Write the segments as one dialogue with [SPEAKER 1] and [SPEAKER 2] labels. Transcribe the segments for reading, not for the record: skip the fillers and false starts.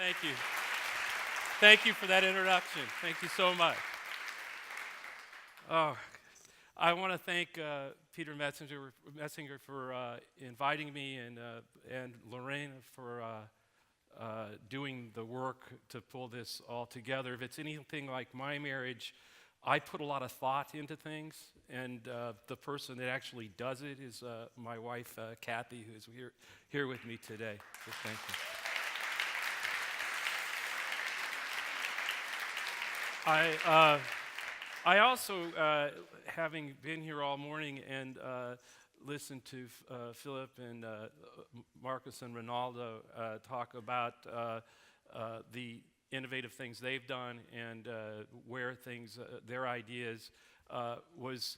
[SPEAKER 1] Thank you. Thank you for that introduction. Thank you so much. Oh, I want to thank Peter Metzinger for inviting me and Lorraine for doing the work to pull this all together. If it's anything like my marriage, I put a lot of thought into things, and the person that actually does it is my wife, Kathy, who's here with me today. So thank you. I also, having been here all morning and listened to Philip and Marcus and Ronaldo talk about the innovative things they've done and where things, their ideas, was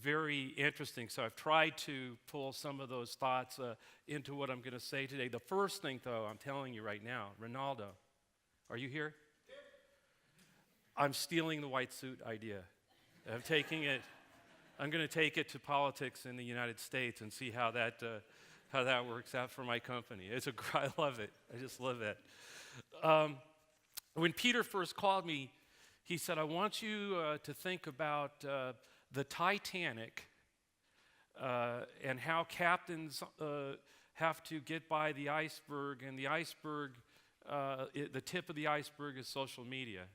[SPEAKER 1] very interesting. So I've tried to pull some of those thoughts into what I'm going to say today. The first thing, though, I'm telling you right now, Ronaldo, are you here? I'm stealing the white suit idea. I'm going to take it to politics in the United States and see how that works out for my company. I love it. I just love it. When Peter first called me, he said, I want you to think about the Titanic and how captains have to get by the iceberg, and the iceberg, the tip of the iceberg is social media.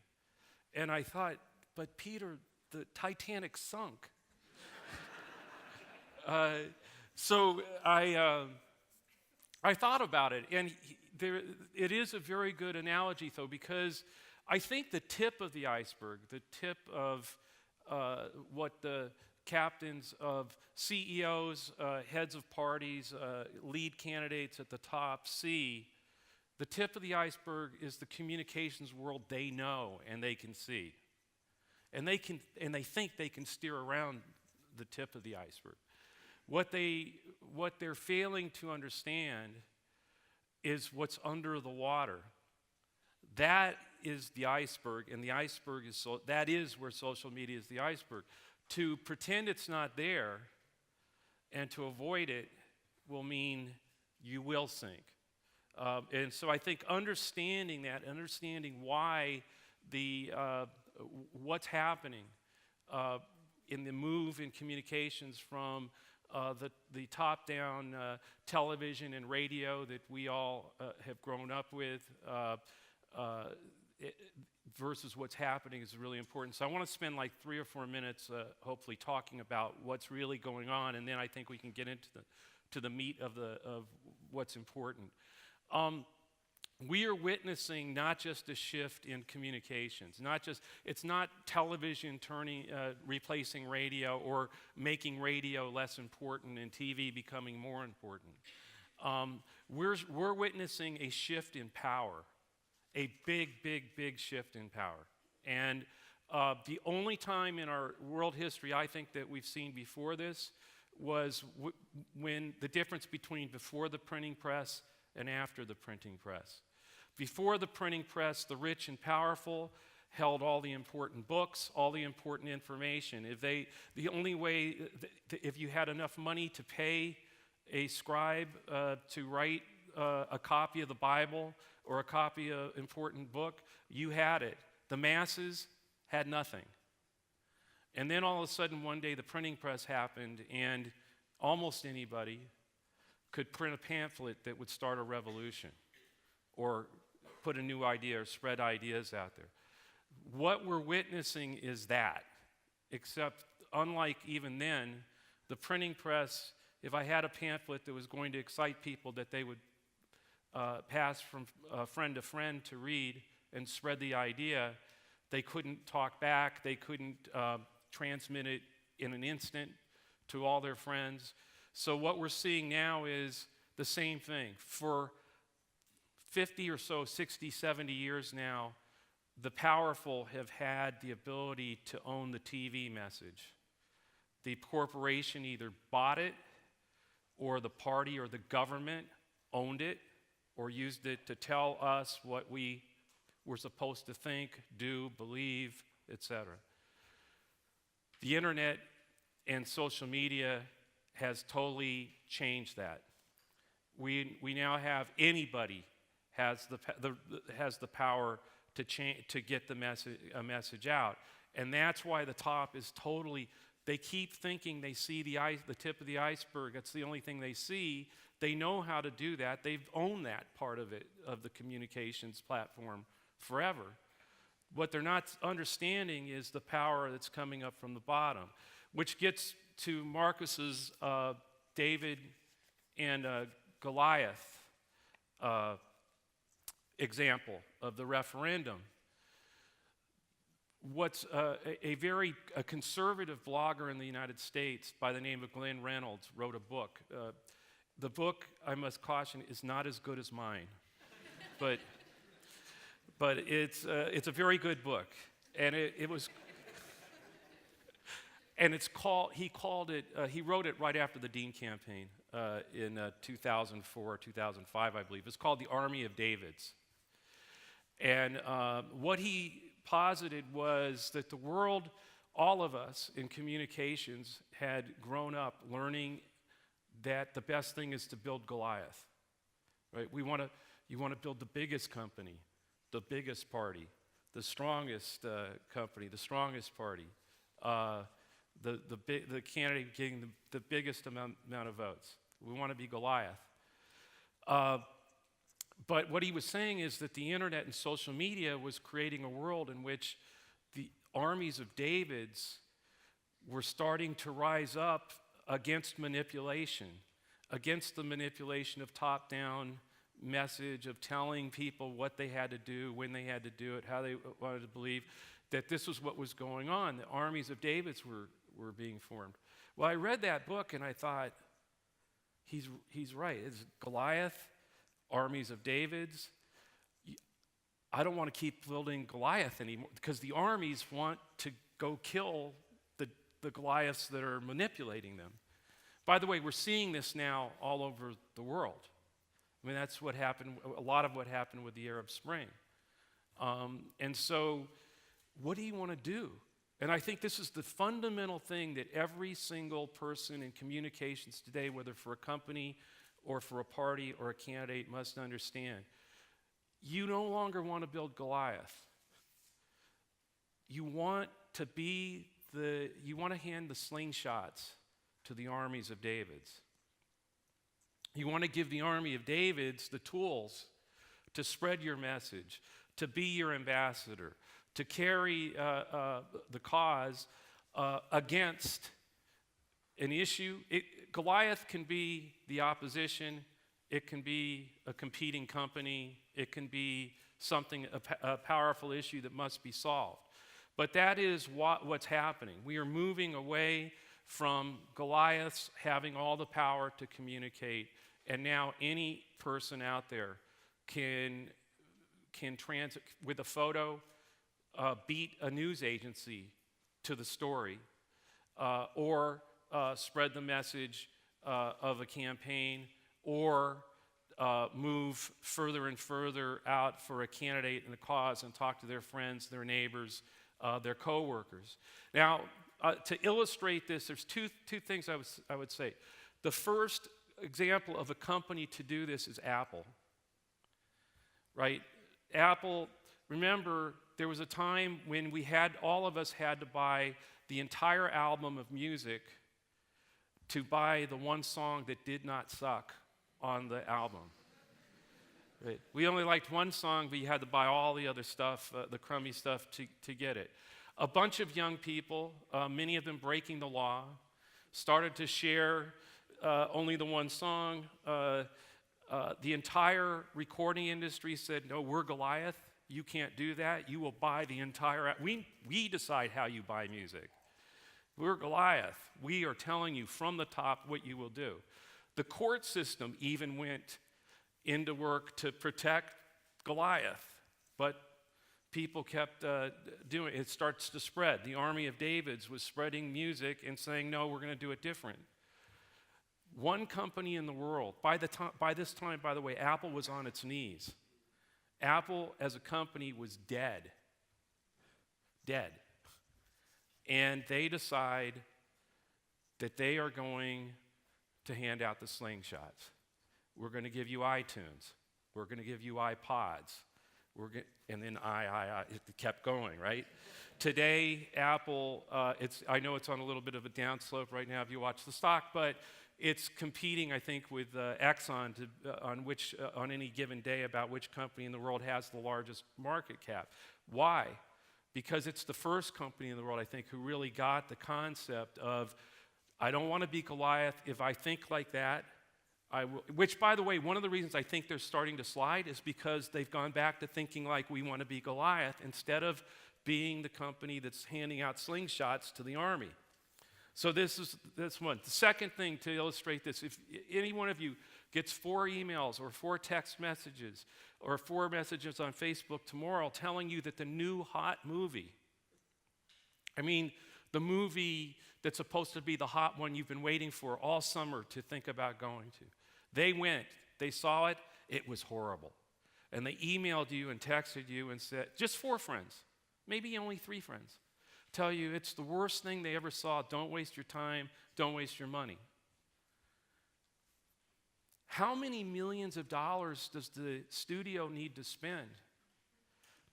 [SPEAKER 1] And I thought, but Peter, the Titanic sunk. So I thought about it, and it is a very good analogy, though, because I think the tip of the iceberg, the tip of what the captains of CEOs, heads of parties, lead candidates at the top see, the tip of the iceberg is the communications world they know and they can see. And they think they can steer around the tip of the iceberg. What they're failing to understand is what's under the water. That is the iceberg, and the iceberg that is where social media is the iceberg. To pretend it's not there and to avoid it will mean you will sink. And so I think understanding why what's happening in the move in communications from the top-down television and radio that we all have grown up with versus what's happening is really important. So I want to spend like 3 or 4 minutes hopefully talking about what's really going on, and then I think we can get into the meat of what's important. We are witnessing not just a shift in communications, it's not television replacing radio or making radio less important and TV becoming more important. We're witnessing a shift in power, a big shift in power. And the only time in our world history I think that we've seen before this was when the difference between before the printing press and after the printing press. Before the printing press, the rich and powerful held all the important books, all the important information. If you had enough money to pay a scribe to write a copy of the Bible or a copy of an important book, you had it. The masses had nothing. And then all of a sudden one day the printing press happened, and almost anybody could print a pamphlet that would start a revolution or put a new idea or spread ideas out there. What we're witnessing is that, except unlike even then, the printing press, if I had a pamphlet that was going to excite people that they would pass from friend to friend to read and spread the idea, they couldn't talk back, they couldn't transmit it in an instant to all their friends. So what we're seeing now is the same thing. For 50 or so, 60, 70 years now, the powerful have had the ability to own the TV message. The corporation either bought it, or the party or the government owned it, or used it to tell us what we were supposed to think, do, believe, etc. The internet and social media has totally changed that. We now have anybody has the power to get the message out. And that's why the top is totally. They keep thinking they see the tip of the iceberg. That's the only thing they see. They know how to do that. They've owned that part of it, of the communications platform, forever. What they're not understanding is the power that's coming up from the bottom, which gets to Marcus's David and Goliath example of the referendum. What's a conservative blogger in the United States by the name of Glenn Reynolds wrote a book. The book, I must caution, is not as good as mine, but it's a very good book, and it was, and it's called. He wrote it right after the Dean campaign in 2004, 2005, I believe. It's called The Army of Davids, and what he posited was that the world, all of us in communications, had grown up learning that the best thing is to build Goliath, right? You want to build the biggest company, the biggest party, the strongest company, the strongest party, the candidate getting the biggest amount of votes. We want to be Goliath. But what he was saying is that the internet and social media was creating a world in which the armies of Davids were starting to rise up against manipulation, against the manipulation of top-down message, of telling people what they had to do, when they had to do it, how they wanted to believe, that this was what was going on. The armies of Davids were being formed. Well, I read that book and I thought, he's right. It's Goliath, armies of Davids. I don't want to keep building Goliath anymore because the armies want to go kill the Goliaths that are manipulating them. By the way, we're seeing this now all over the world. I mean, that's what happened, a lot of what happened with the Arab Spring. And so, what do you want to do? And I think this is the fundamental thing that every single person in communications today, whether for a company or for a party or a candidate, must understand. You no longer want to build Goliath. You want to hand the slingshots to the armies of Davids. You want to give the army of Davids the tools to spread your message, to be your ambassador, to carry the cause against an issue. Goliath can be the opposition. It can be a competing company. It can be a powerful issue that must be solved. But that is what's happening. We are moving away from Goliaths having all the power to communicate, and now any person out there can with a photo, beat a news agency to the story, or spread the message of a campaign, or move further and further out for a candidate and a cause and talk to their friends, their neighbors, their coworkers. Now, to illustrate this, there's two things I would say. The first example of a company to do this is Apple, right? Apple, remember, there was a time when all of us had to buy the entire album of music to buy the one song that did not suck on the album. Right? We only liked one song, but you had to buy all the other stuff, the crummy stuff, to get it. A bunch of young people, many of them breaking the law, started to share only the one song. The entire recording industry said, no, we're Goliath. You can't do that. You will buy the entire... We decide how you buy music. We're Goliath. We are telling you from the top what you will do. The court system even went into work to protect Goliath, but people kept doing it. It starts to spread. The army of Davids was spreading music and saying, no, we're going to do it different. One company in the world, by this time, by the way, Apple was on its knees. Apple as a company was dead. Dead. And they decide that they are going to hand out the slingshots. We're going to give you iTunes. We're going to give you iPods. And then it kept going, right? Today, Apple, I know it's on a little bit of a downslope right now if you watch the stock, but it's competing, I think, with Exxon on any given day about which company in the world has the largest market cap. Why? Because it's the first company in the world, I think, who really got the concept of, I don't want to be Goliath. If I think like that, I will. Which, by the way, one of the reasons I think they're starting to slide is because they've gone back to thinking like we want to be Goliath instead of being the company that's handing out slingshots to the army. So that's one. The second thing to illustrate this, if any one of you gets 4 emails or 4 text messages or 4 messages on Facebook tomorrow telling you that the new hot movie, the movie that's supposed to be the hot one you've been waiting for all summer to think about going to. They went, they saw it, it was horrible. And they emailed you and texted you and said, just 4 friends, maybe only 3 friends, tell you it's the worst thing they ever saw. Don't waste your time, don't waste your money. How many millions of dollars does the studio need to spend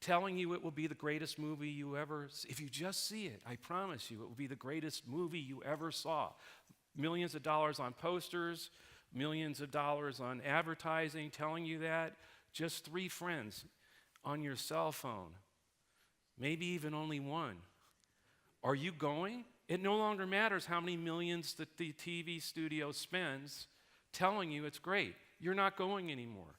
[SPEAKER 1] telling you it will be the greatest movie you ever, if you just see it, I promise you, it will be the greatest movie you ever saw. Millions of dollars on posters, millions of dollars on advertising telling you that. Just 3 friends on your cell phone, maybe even only 1. Are you going? It no longer matters how many millions that the TV studio spends telling you it's great. You're not going anymore.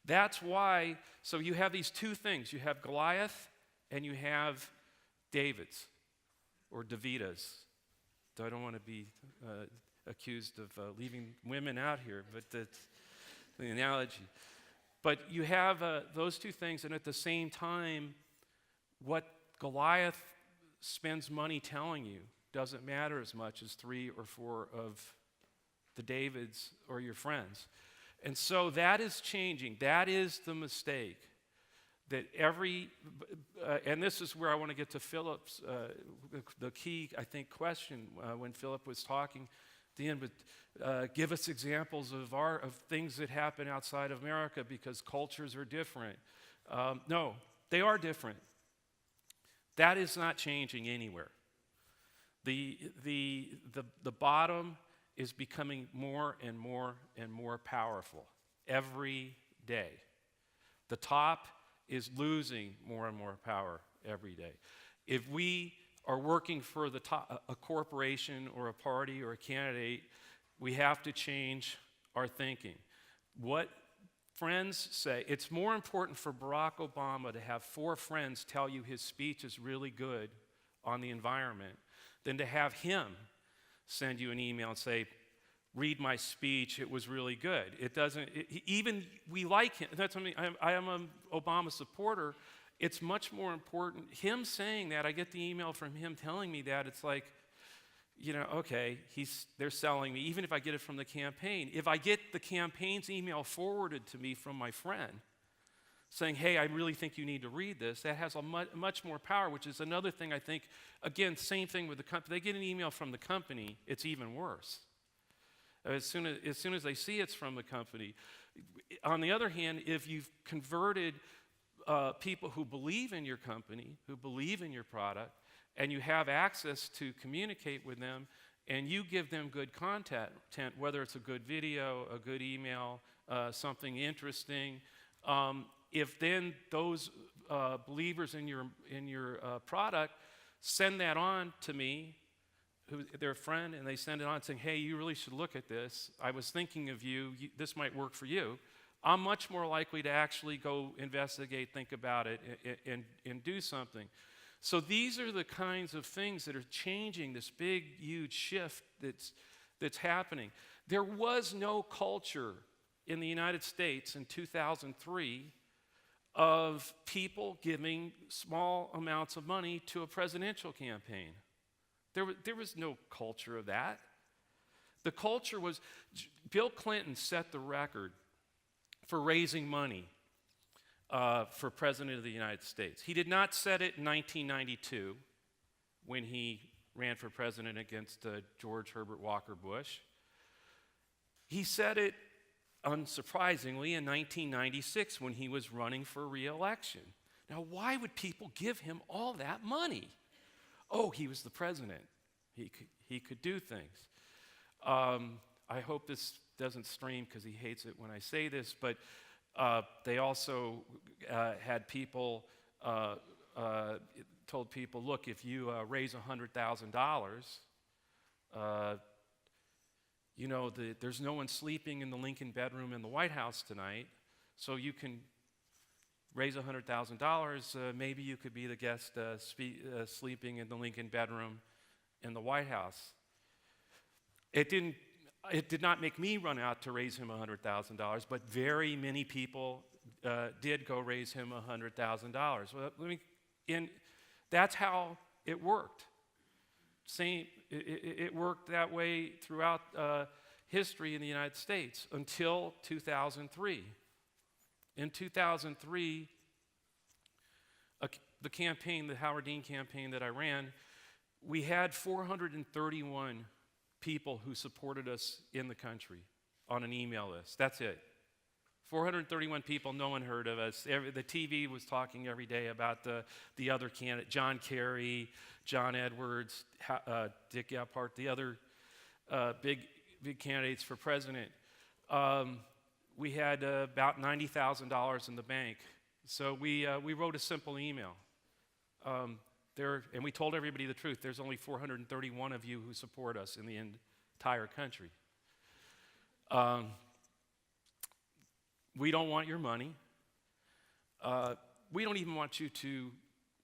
[SPEAKER 1] That's why, so you have these 2 things. You have Goliath and you have David's or Davidas. I don't want to be accused of leaving women out here, but that's the analogy. But you have those 2 things, and at the same time, what Goliath spends money telling you doesn't matter as much as 3 or 4 of the Davids or your friends. And so that is changing. That is the mistake. That and this is where I want to get to Philip's, the key, I think, question when Philip was talking at the end, but give us examples of things that happen outside of America because cultures are different. No, they are different. That is not changing anywhere. The bottom is becoming more and more and more powerful every day. The top is losing more and more power every day. If we are working for a corporation or a party or a candidate, we have to change our thinking. What friends say, it's more important for Barack Obama to have 4 friends tell you his speech is really good on the environment than to have him send you an email and say, read my speech, it was really good. It doesn't, even we like him. That's what I am an Obama supporter. It's much more important. Him saying that, I get the email from him telling me that, it's like, okay, they're selling me, even if I get it from the campaign. If I get the campaign's email forwarded to me from my friend saying, hey, I really think you need to read this, that has a much more power, which is another thing I think, again, same thing with the company. They get an email from the company, it's even worse. As soon as they see it's from the company. On the other hand, if you've converted people who believe in your company, who believe in your product, and you have access to communicate with them, and you give them good content, whether it's a good video, a good email, something interesting, if then those believers in your product send that on to me, their friend, and they send it on saying, hey, you really should look at this. I was thinking of you. This might work for you. I'm much more likely to actually go investigate, think about it, and do something. So these are the kinds of things that are changing this big, huge shift that's happening. There was no culture in the United States in 2003 of people giving small amounts of money to a presidential campaign. There was no culture of that. The culture was, Bill Clinton set the record for raising money for President of the United States. He did not set it in 1992 when he ran for president against George Herbert Walker Bush. He set it unsurprisingly, in 1996 when he was running for re-election. Now, why would people give him all that money? Oh, he was the president. He could do things. I hope this doesn't stream because he hates it when I say this, but they also had people, told people, look, if you raise $100,000, you know, there's no one sleeping in the Lincoln bedroom in the White House tonight, so you can raise $100,000. Maybe you could be the guest sleeping in the Lincoln bedroom in the White House. It did not make me run out to raise him $100,000, but very many people did go raise him $100,000. Well, that's how it worked. It worked that way throughout history in the United States until 2003. In 2003, the campaign, the Howard Dean campaign that I ran, we had 431 people who supported us in the country on an email list. That's it. 431 people, no one heard of us. The TV was talking every day about the other candidate, John Kerry, John Edwards, Dick Gephardt, the other big candidates for president. We had about $90,000 in the bank. So we wrote a simple email. And we told everybody the truth. There's only 431 of you who support us in the entire country. We don't want your money. We don't even want you to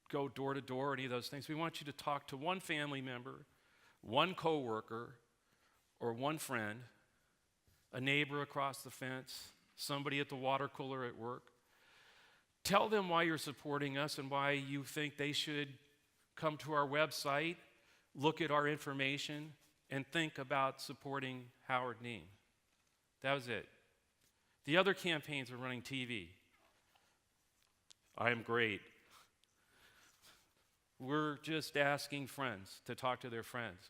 [SPEAKER 1] go door to door or any of those things. We want you to talk to one family member, one coworker, or one friend, a neighbor across the fence, somebody at the water cooler at work. Tell them why you're supporting us and why you think they should come to our website, look at our information, and think about supporting Howard Dean. That was it. The other campaigns were running TV. I am great. We're just asking friends to talk to their friends.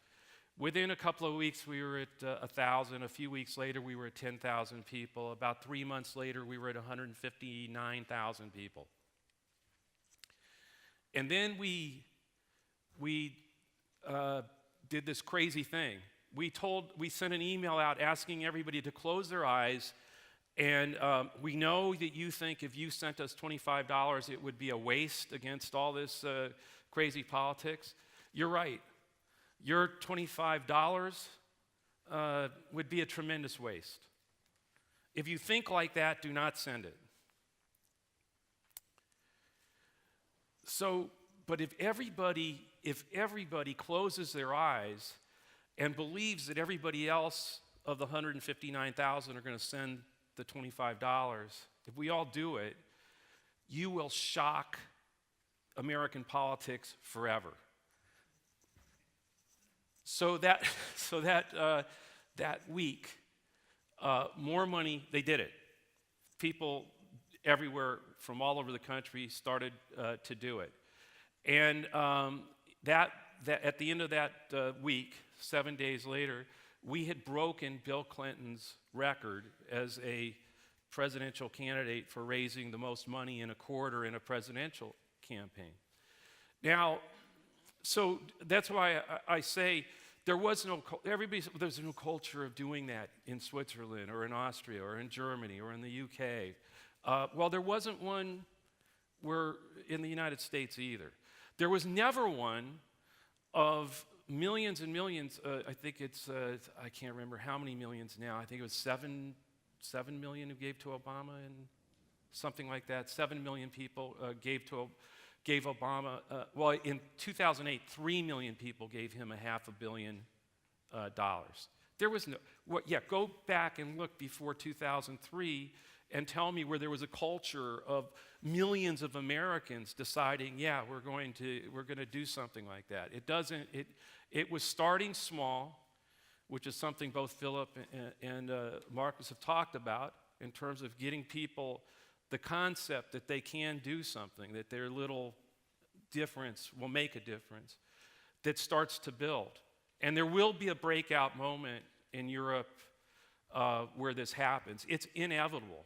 [SPEAKER 1] Within a couple of weeks, we were at 1,000. A few weeks later, we were at 10,000 people. About 3 months later, we were at 159,000 people. And then we did this crazy thing. We sent an email out asking everybody to close their eyes. And we know that you think if you sent us $25, it would be a waste against all this crazy politics. You're right. Your $25 would be a tremendous waste. If you think like that, do not send it. So, but if everybody closes their eyes and believes that everybody else of the 159,000 are going to send the $25, if we all do it, you will shock American politics forever. So that week, more money, they did it. People everywhere from all over the country started to do it. And that at the end of that week, 7 days later, we had broken Bill Clinton's record as a presidential candidate for raising the most money in a quarter in a presidential campaign. Now, so that's why I say there's no culture of doing that in Switzerland or in Austria or in Germany or in the UK. Well, there wasn't one in the United States either. There was never one of millions and millions. I think it's, I can't remember how many millions now. I think it was 7 million who gave to Obama and something like that. 7 million people gave Obama. Well, in 2008, 3 million people gave him $500 million. There was no, go back and look before 2003 and tell me where there was a culture of millions of Americans deciding, we're going to do something like that. It was starting small, which is something both Philip and Marcus have talked about in terms of getting people the concept that they can do something, that their little difference will make a difference, that starts to build. And there will be a breakout moment in Europe where this happens. It's inevitable.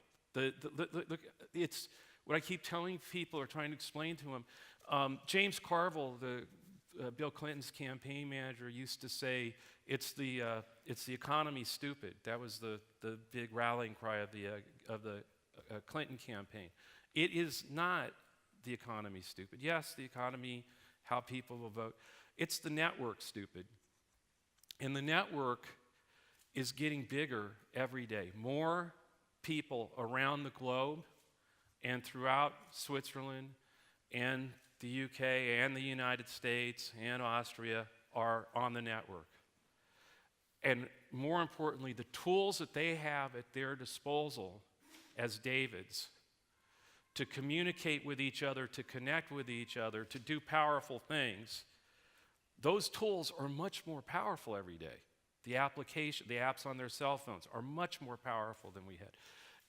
[SPEAKER 1] It's what I keep telling people or trying to explain to them. James Carville, Bill Clinton's campaign manager, used to say, it's the economy, stupid. That was the big rallying cry of the Clinton campaign. It is not the economy, stupid. Yes, the economy, how people will vote. It's the network, stupid. And the network is getting bigger every day. More people around the globe and throughout Switzerland and the UK and the United States and Austria are on the network. And more importantly, the tools that they have at their disposal as Davids to communicate with each other, to connect with each other, to do powerful things, those tools are much more powerful every day. The apps on their cell phones are much more powerful than we had.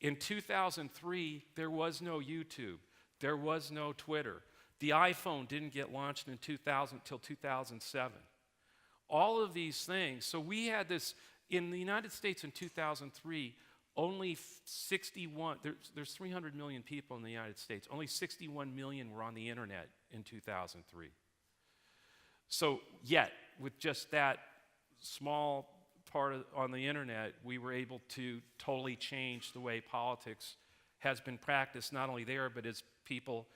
[SPEAKER 1] In 2003, there was no YouTube. There was no Twitter. The iPhone didn't get launched in 2000 until 2007. All of these things. So we had this, in the United States in 2003, only 61, there's 300 million people in the United States. Only 61 million were on the internet in 2003. So yet, with just that small part on the internet, we were able to totally change the way politics has been practiced, not only there, but as people,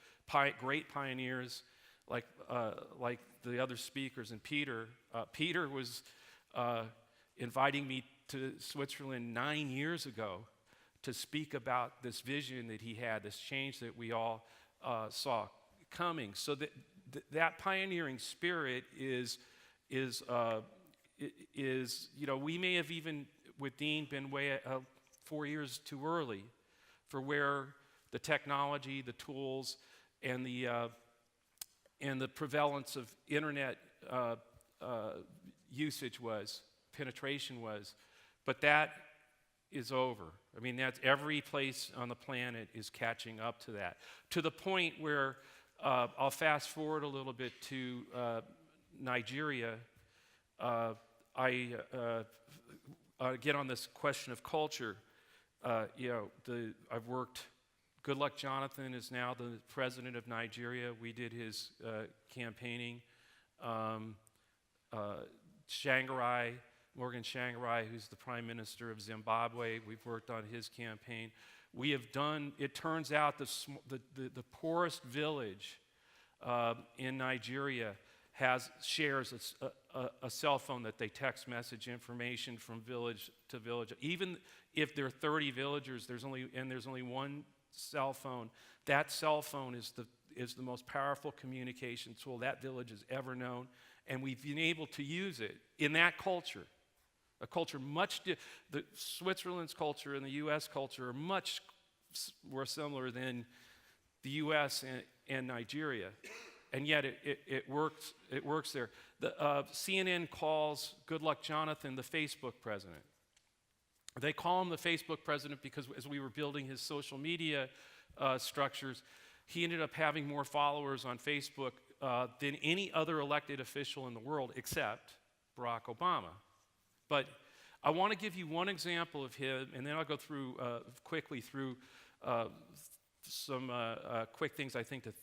[SPEAKER 1] great pioneers like the other speakers. And Peter was inviting me to Switzerland 9 years ago to speak about this vision that he had, this change that we all saw coming. So that pioneering spirit is we may have even with Dean been 4 years too early for where the technology, the tools, and the prevalence of internet usage penetration was, but that is over. I mean, that's every place on the planet is catching up to that, to the point where I'll fast forward a little bit to Nigeria. I get on this question of culture. I've worked. Goodluck Jonathan is now the president of Nigeria. We did his campaigning. Morgan Tsvangirai, who's the prime minister of Zimbabwe, we've worked on his campaign. We have done. It turns out the poorest village in Nigeria shares a cell phone that they text message information from village to village. Even if there are 30 villagers, there's only one cell phone. That cell phone is the most powerful communication tool that village has ever known, and we've been able to use it in that culture. A culture the Switzerland's culture and the U.S. culture are much more similar than the U.S. and Nigeria. And yet it works there. The CNN calls Goodluck Jonathan the Facebook president. They call him the Facebook president because as we were building his social media structures, he ended up having more followers on Facebook than any other elected official in the world except Barack Obama. But I want to give you one example of him, and then I'll go through quickly through some quick things I think that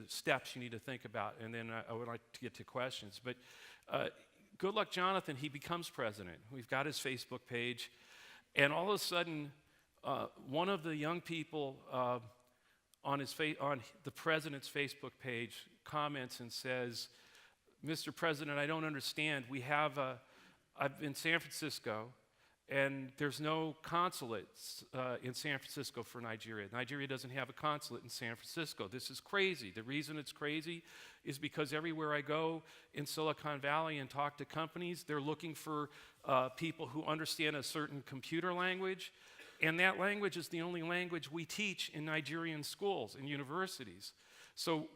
[SPEAKER 1] steps you need to think about, and then I would like to get to questions. But Goodluck Jonathan, he becomes president. We've got his Facebook page, and all of a sudden, one of the young people on the president's Facebook page comments and says, "Mr. President, I don't understand. I'm in San Francisco, and there's no consulate in San Francisco for Nigeria. Nigeria doesn't have a consulate in San Francisco. This is crazy. The reason it's crazy is because everywhere I go in Silicon Valley and talk to companies, they're looking for people who understand a certain computer language, and that language is the only language we teach in Nigerian schools and universities. So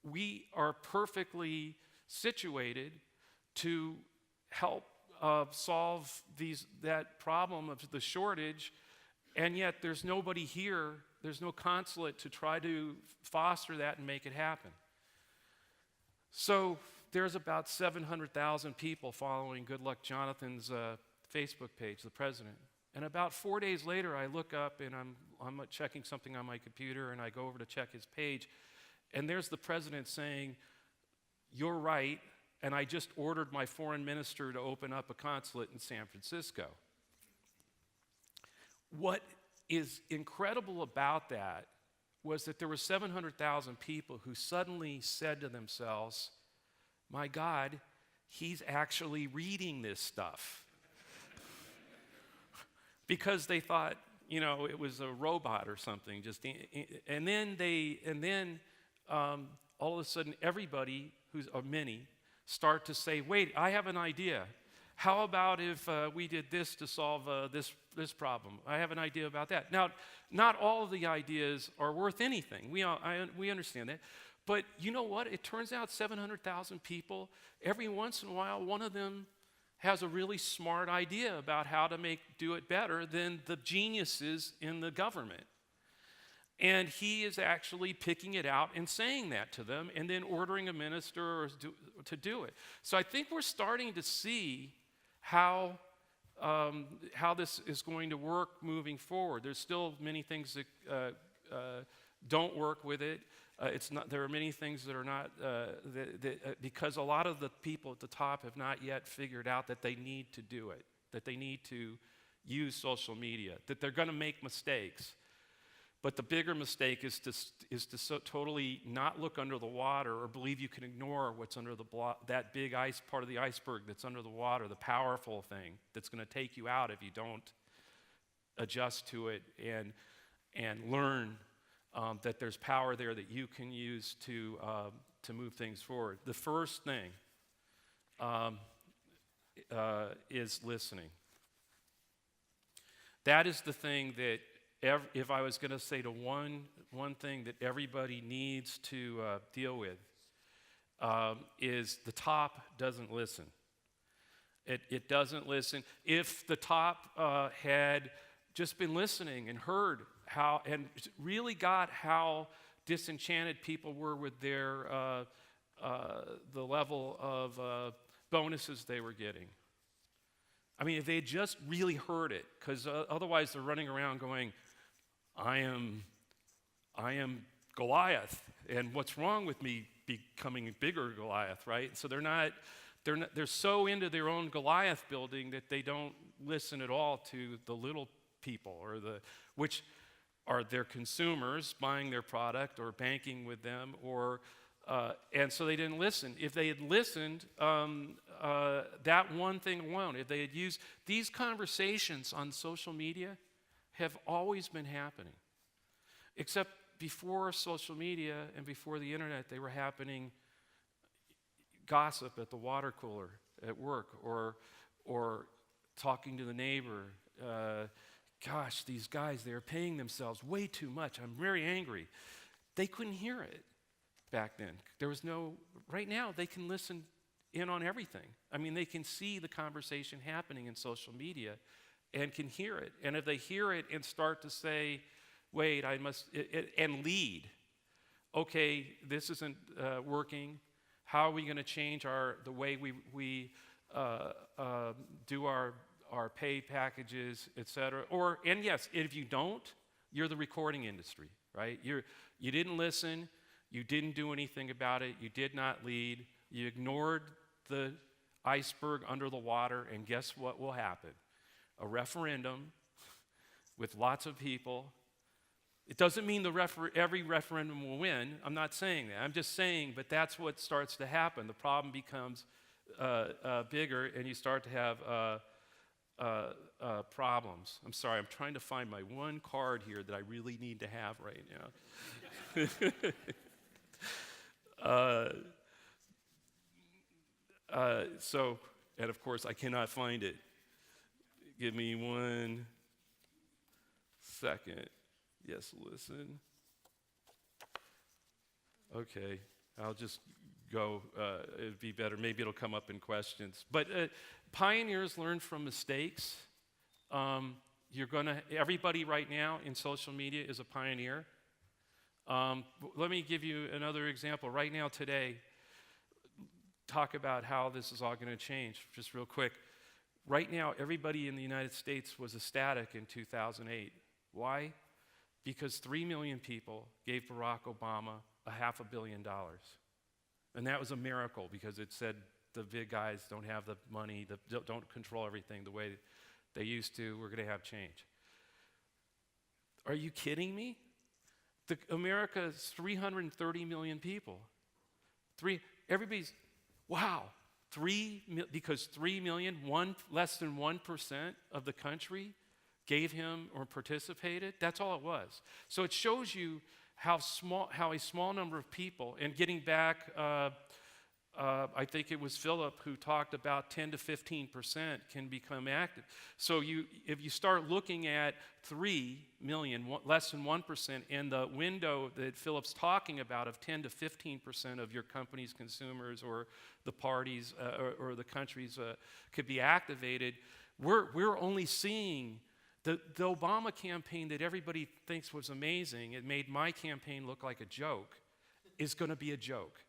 [SPEAKER 1] we are perfectly situated to help solve that problem of the shortage, and yet there's nobody here, there's no consulate to try to foster that and make it happen." So there's about 700,000 people following Goodluck Jonathan's Facebook page, the president. And about 4 days later, I look up and I'm checking something on my computer, and I go over to check his page, and there's the president saying, "You're right, and I just ordered my foreign minister to open up a consulate in San Francisco." What is incredible about that was that there were 700,000 people who suddenly said to themselves, "My God, he's actually reading this stuff." Because they thought, it was a robot or something. And then all of a sudden, everybody or many start to say, "Wait, I have an idea. How about if we did this to solve this problem? I have an idea about that." Now, not all of the ideas are worth anything. We understand that. But you know what? It turns out 700,000 people, every once in a while, one of them has a really smart idea about how to do it better than the geniuses in the government. And he is actually picking it out and saying that to them and then ordering a minister to do it. So I think we're starting to see how this is going to work moving forward. There's still many things that don't work with it. There are many things that are not, because a lot of the people at the top have not yet figured out that they need to do it, that they need to use social media, that they're going to make mistakes. But the bigger mistake is to totally not look under the water or believe you can ignore what's under that big part of the iceberg that's under the water, the powerful thing that's going to take you out if you don't adjust to it and learn that there's power there that you can use to move things forward. The first thing is listening. That is the thing that if I was going to say to one thing that everybody needs to deal with, is the top doesn't listen. It doesn't listen. If the top had just been listening and heard how, and really got how disenchanted people were with the level of bonuses they were getting. I mean, if they had just really heard it, because otherwise they're running around going, I am Goliath, and what's wrong with me becoming a bigger Goliath, right? So they're so into their own Goliath building that they don't listen at all to the little people, which are their consumers buying their product or banking with them, and so they didn't listen. If they had listened, that one thing alone, if they had used these conversations on social media, have always been happening, except before social media and before the internet, they were happening. Gossip at the water cooler at work, or talking to the neighbor. Gosh, these guys, they're paying themselves way too much. I'm very angry. They couldn't hear it back then. Right now, they can listen in on everything. I mean, they can see the conversation happening in social media and can hear it. And if they hear it and start to say, wait, and lead, okay, this isn't working. How are we going to change the way we do our pay packages, et cetera? And yes, if you don't, you're the recording industry, right? You didn't listen, you didn't do anything about it, you did not lead, you ignored the iceberg under the water, and guess what will happen? A referendum with lots of people. It doesn't mean every referendum will win. I'm not saying that. I'm just saying, but that's what starts to happen. The problem becomes bigger, and you start to have problems. I'm sorry, I'm trying to find my one card here that I really need to have right now. And of course, I cannot find it. Give me 1 second. Yes, listen. Okay, I'll just go. It'd be better. Maybe it'll come up in questions. But pioneers learn from mistakes. Everybody right now in social media is a pioneer. Let me give you another example. Right now, today, talk about how this is all going to change, just real quick. Right now, everybody in the United States was ecstatic in 2008. Why? Because 3 million people gave Barack Obama $500 million. And that was a miracle because it said the big guys don't have the money, don't control everything the way they used to. We're going to have change. Are you kidding me? America is 330 million people. Everybody's, wow, because 3 million, less than 1% of the country gave him or participated. That's all it was. So it shows you how a small number of people, and getting back, I think it was Philip who talked about 10 to 15% can become active. So if you start looking at 3 million, less than 1%, and the window that Philip's talking about of 10 to 15% of your company's consumers or the parties or the countries could be activated, we're only seeing the Obama campaign that everybody thinks was amazing. It made my campaign look like a joke. Is going to be a joke.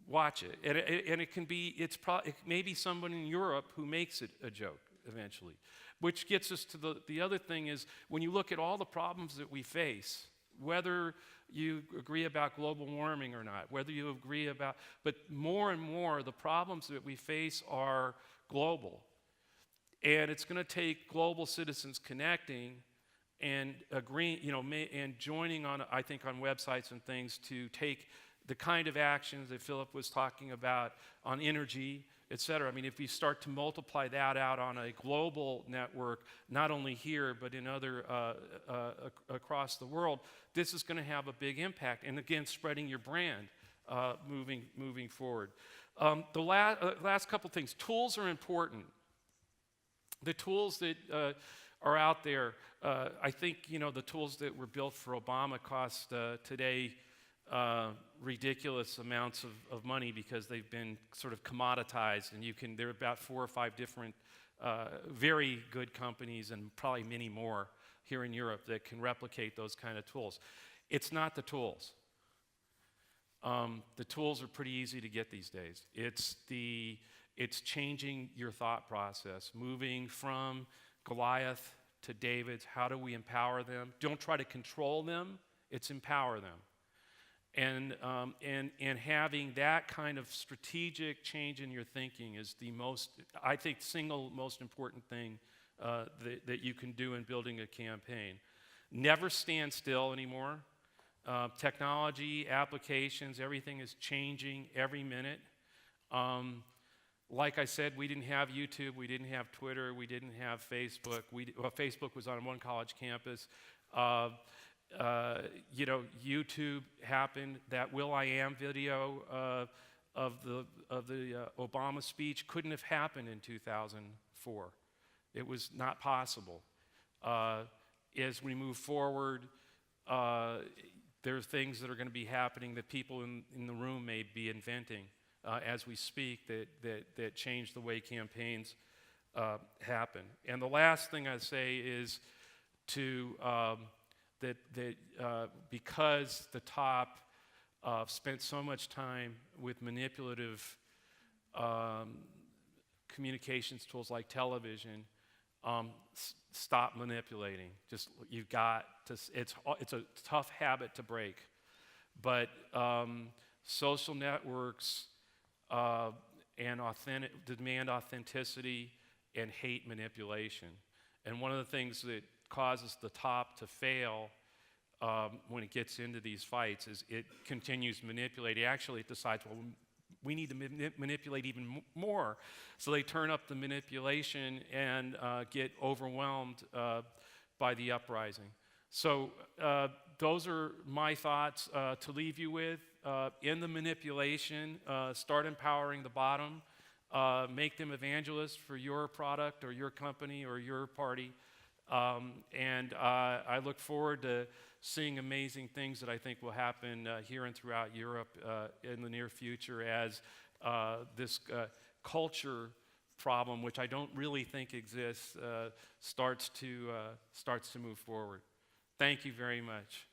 [SPEAKER 1] Watch it. And it may be someone in Europe who makes it a joke eventually. Which gets us to the other thing is, when you look at all the problems that we face, whether you agree about global warming or not, whether you agree about, but more and more the problems that we face are global. And it's going to take global citizens connecting and agreeing, and joining on, I think, on websites and things to take the kind of actions that Philip was talking about on energy, et cetera. I mean, if we start to multiply that out on a global network, not only here, but in other, across the world, this is going to have a big impact. And again, spreading your brand moving forward. The last couple things. Tools are important. The tools that are out there, I think, the tools that were built for Obama cost today ridiculous amounts of money because they've been sort of commoditized, and there are about 4 or 5 different very good companies and probably many more here in Europe that can replicate those kind of tools. It's not the tools. The tools are pretty easy to get these days. It's changing your thought process, moving from Goliath to David. How do we empower them? Don't try to control them. It's empower them. And having that kind of strategic change in your thinking is the single most important thing that you can do in building a campaign. Never stand still anymore. Technology, applications, everything is changing every minute. Like I said, we didn't have YouTube, we didn't have Twitter, we didn't have Facebook. Facebook was on one college campus. YouTube happened. That Will I Am video of the Obama speech couldn't have happened in 2004. It was not possible. As we move forward, there are things that are going to be happening that people in the room may be inventing as we speak that change the way campaigns happen. And the last thing I'd say is because the top spent so much time with manipulative communications tools like television, stop manipulating. You've got to. It's a tough habit to break, but social networks and demand authenticity and hate manipulation. And one of the things that causes the top to fail when it gets into these fights is it continues manipulating. Actually, it decides, well, we need to manipulate even more. So they turn up the manipulation and get overwhelmed by the uprising. So those are my thoughts to leave you with. In the manipulation, start empowering the bottom. Make them evangelists for your product or your company or your party. And I look forward to seeing amazing things that I think will happen here and throughout Europe in the near future as this culture problem, which I don't really think exists, starts to move forward. Thank you very much.